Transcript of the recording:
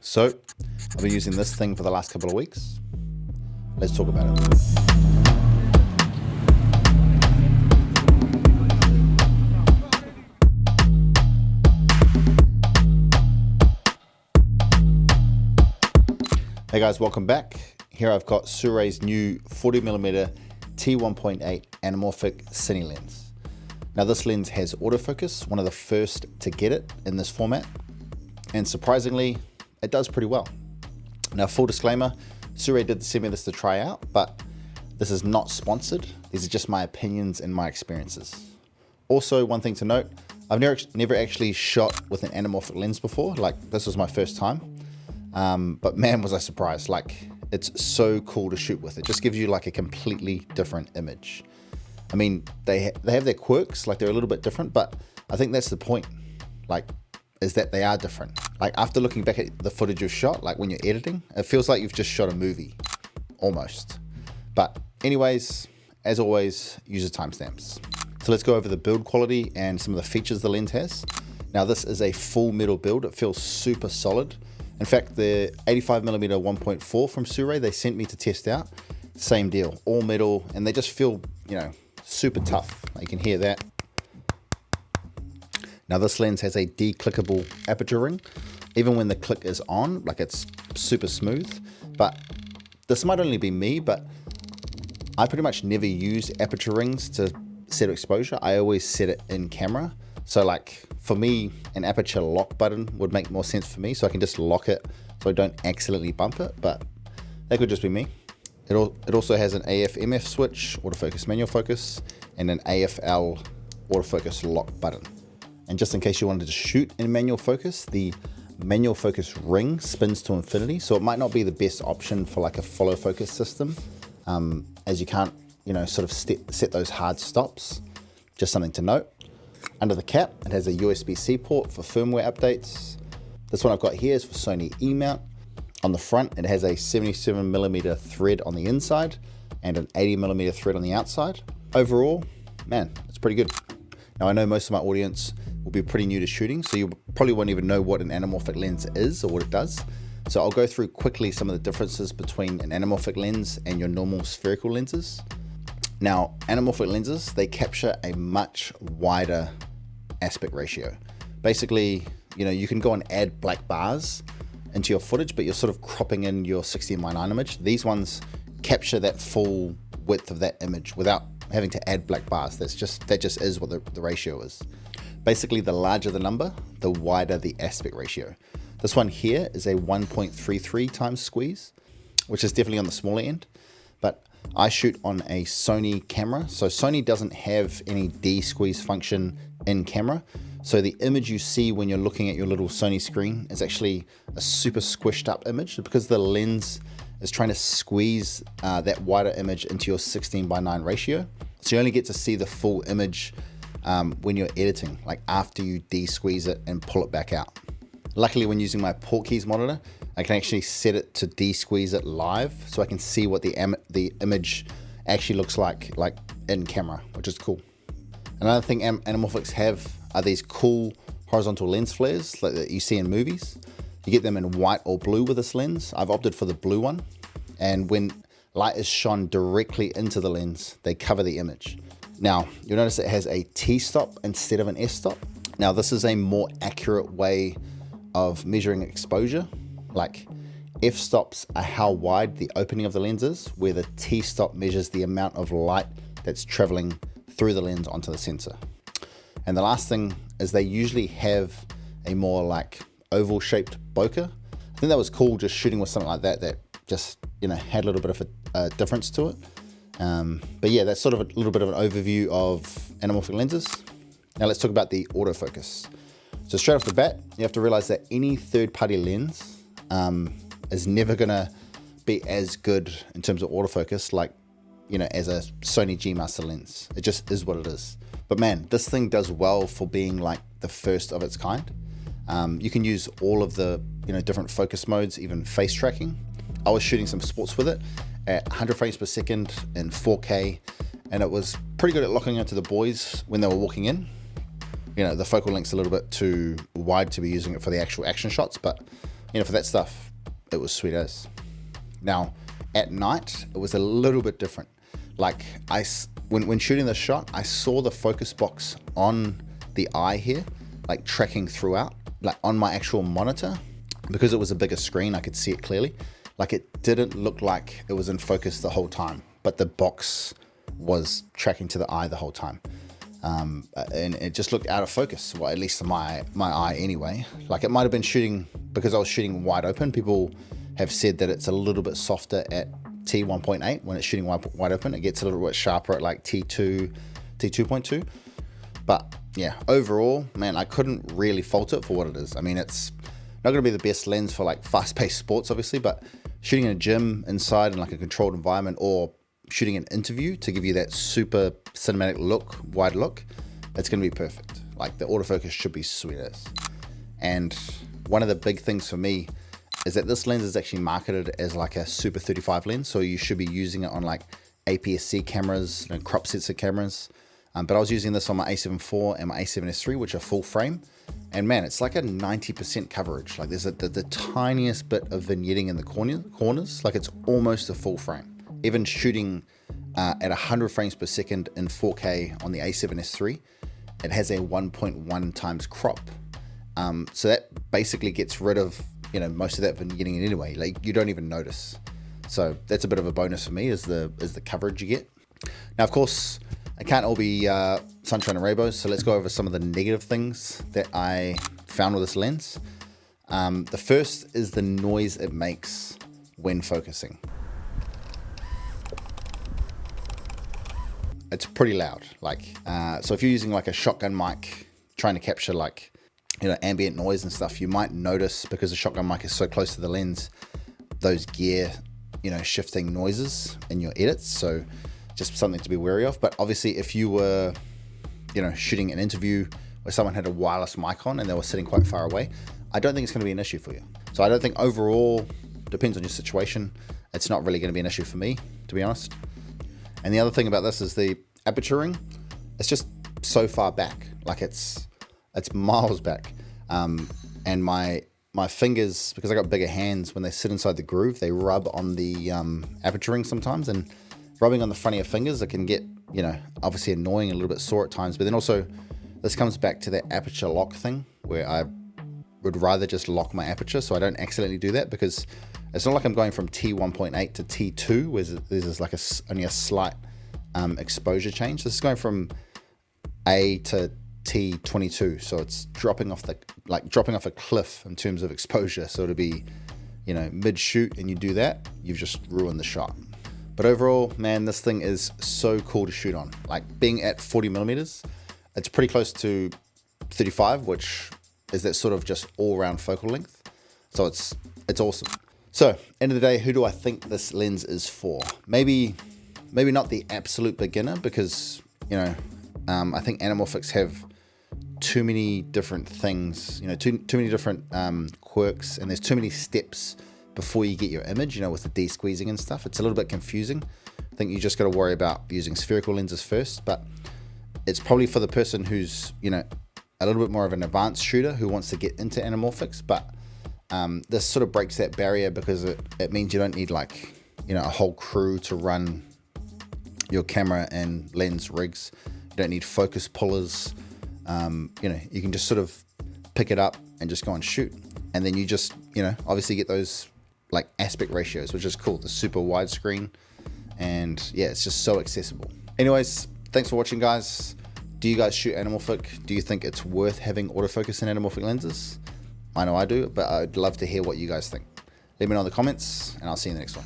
So I've been using this thing for the last couple of weeks. Let's talk about it. Hey guys, welcome back. Here I've got Sirui's new 40mm T1.8 Anamorphic cine lens. Now this lens has autofocus, one of the first to get it in this format, and surprisingly, it does pretty well. Now full disclaimer, Sirui did send me this to try out, but this is not sponsored. These are just my opinions and my experiences. Also, one thing to note, I've never actually shot with an anamorphic lens before. Like, this was my first time. But man, was I surprised. Like, it's so cool to shoot with. It just gives you like a completely different image. I mean, they have their quirks, like they're a little bit different, but I think that's the point, like, is that they are different. Like, after looking back at the footage you've shot, like when you're editing, it feels like you've just shot a movie, almost. But anyways, as always, use the timestamps. So let's go over the build quality and some of the features the lens has. Now this is a full metal build. It feels super solid. In fact, the 85mm 1.4 from Sirui, they sent me to test out. Same deal, all metal, and they just feel, you know, super tough. You can hear that. Now this lens has a declickable aperture ring. Even when the click is on, like, it's super smooth. But this might only be me, but I pretty much never use aperture rings to set exposure. I always set it in camera. So like, for me, an aperture lock button would make more sense for me, so I can just lock it so I don't accidentally bump it, but that could just be me. It also has an AF/MF switch, autofocus manual focus, and an AFL autofocus lock button. And just in case you wanted to shoot in manual focus, the manual focus ring spins to infinity, so it might not be the best option for like a follow focus system, as you can't, you know, sort of set those hard stops. Just something to note. Under the cap, it has a USB-C port for firmware updates. This one I've got here is for Sony E-mount. On the front, it has a 77mm thread on the inside and an 80mm thread on the outside. Overall, man, it's pretty good. Now I know most of my audience will be pretty new to shooting, so you probably won't even know what an anamorphic lens is or what it does. So I'll go through quickly some of the differences between an anamorphic lens and your normal spherical lenses. Now, anamorphic lenses, they capture a much wider aspect ratio. Basically, you know, you can go and add black bars into your footage, but you're sort of cropping in your 16:9 image. These ones capture that full width of that image without having to add black bars. That just is what the ratio is. Basically, the larger the number, the wider the aspect ratio. This one here is a 1.33 times squeeze, which is definitely on the smaller end, but I shoot on a Sony camera. So Sony doesn't have any de-squeeze function in camera. So the image you see when you're looking at your little Sony screen is actually a super squished up image because the lens is trying to squeeze that wider image into your 16:9 ratio. So you only get to see the full image when you're editing, like after you de-squeeze it and pull it back out. Luckily, when using my Portkeys monitor, I can actually set it to de-squeeze it live, so I can see what the image actually looks like in camera, which is cool. Another thing anamorphics have are these cool horizontal lens flares like that you see in movies. You get them in white or blue with this lens. I've opted for the blue one, and when light is shone directly into the lens, they cover the image. Now, you'll notice it has a T-stop instead of an S-stop. Now, this is a more accurate way of measuring exposure. Like, f-stops are how wide the opening of the lens is, where the T-stop measures the amount of light that's traveling through the lens onto the sensor. And the last thing is they usually have a more like oval shaped bokeh. I think that was cool, just shooting with something like that just, you know, had a little bit of a difference to it. But yeah, that's sort of a little bit of an overview of anamorphic lenses. Now let's talk about the autofocus. So straight off the bat, you have to realize that any third-party lens is never gonna be as good in terms of autofocus, like, you know, as a Sony G Master lens. It just is what it is. But man, this thing does well for being like the first of its kind. You can use all of the, you know, different focus modes, even face tracking. I was shooting some sports with it at 100 frames per second in 4K, and it was pretty good at locking onto the boys when they were walking in. You know, the focal length's a little bit too wide to be using it for the actual action shots, but for that stuff, it was sweet as. Now, at night, it was a little bit different. Like when shooting this shot, I saw the focus box on the eye here, like tracking throughout, like on my actual monitor. Because it was a bigger screen, I could see it clearly. Like it didn't look like it was in focus the whole time, but the box was tracking to the eye the whole time. And it just looked out of focus, well, at least to my eye anyway. Like it might have been shooting, because I was shooting wide open. People have said that it's a little bit softer at T1.8 when it's shooting wide open. It gets a little bit sharper at like T2.2. But yeah, overall, man, I couldn't really fault it for what it is. I mean, it's not going to be the best lens for like fast-paced sports, obviously, but shooting in a gym inside in like a controlled environment, or shooting an interview to give you that super cinematic look, wide look, it's going to be perfect. Like the autofocus should be sweet as. And one of the big things for me is that this lens is actually marketed as like a super 35 lens, so you should be using it on like APS-C cameras, crop sensor cameras. But I was using this on my A7 IV and my A7S III, which are full frame. And man, it's like a 90% coverage. Like there's the tiniest bit of vignetting in the corners. Like it's almost a full frame. Even shooting at 100 frames per second in 4K on the A7S III, it has a 1.1 times crop. So that basically gets rid of most of that vignetting anyway. Like you don't even notice. So that's a bit of a bonus for me, is the coverage you get. Now, of course, it can't all be sunshine and rainbows, so let's go over some of the negative things that I found with this lens. The first is the noise it makes when focusing. It's pretty loud. So if you're using like a shotgun mic trying to capture like ambient noise and stuff, you might notice, because the shotgun mic is so close to the lens, those gear shifting noises in your edits. So just something to be wary of. But obviously, if you were shooting an interview where someone had a wireless mic on and they were sitting quite far away, I don't think it's going to be an issue for you. So I don't think overall, depends on your situation, it's not really going to be an issue for me, to be honest. And the other thing about this is the aperture ring. It's just so far back, like it's miles back. And my fingers, because I got bigger hands, when they sit inside the groove, they rub on the aperture ring sometimes, and rubbing on the front of your fingers, it can get, obviously annoying and a little bit sore at times. But then also, this comes back to that aperture lock thing, where I would rather just lock my aperture so I don't accidentally do that, because it's not like I'm going from T1.8 to T2, where there's like only a slight exposure change. This is going from A to T22, so it's dropping off a cliff in terms of exposure. So to be, mid shoot and you do that, you've just ruined the shot. But overall, man, this thing is so cool to shoot on. Like being at 40 millimeters, it's pretty close to 35, which is that sort of just all round focal length. So it's awesome. So end of the day, who do I think this lens is for? Maybe not the absolute beginner, because, I think anamorphics have too many different things, too many different quirks, and there's too many steps before you get your image, with the de-squeezing and stuff. It's a little bit confusing. I think you just got to worry about using spherical lenses first, but it's probably for the person who's, a little bit more of an advanced shooter who wants to get into anamorphics. But this sort of breaks that barrier, because it means you don't need like, a whole crew to run your camera and lens rigs. You don't need focus pullers. You can just sort of pick it up and just go and shoot. And then you just, obviously get those like aspect ratios, which is cool, the super widescreen, and yeah, it's just so accessible. Anyways, thanks for watching, guys. Do you guys shoot anamorphic? Do you think it's worth having autofocus in anamorphic lenses? I know I do, but I'd love to hear what you guys think. Let me know in the comments, and I'll see you in the next one.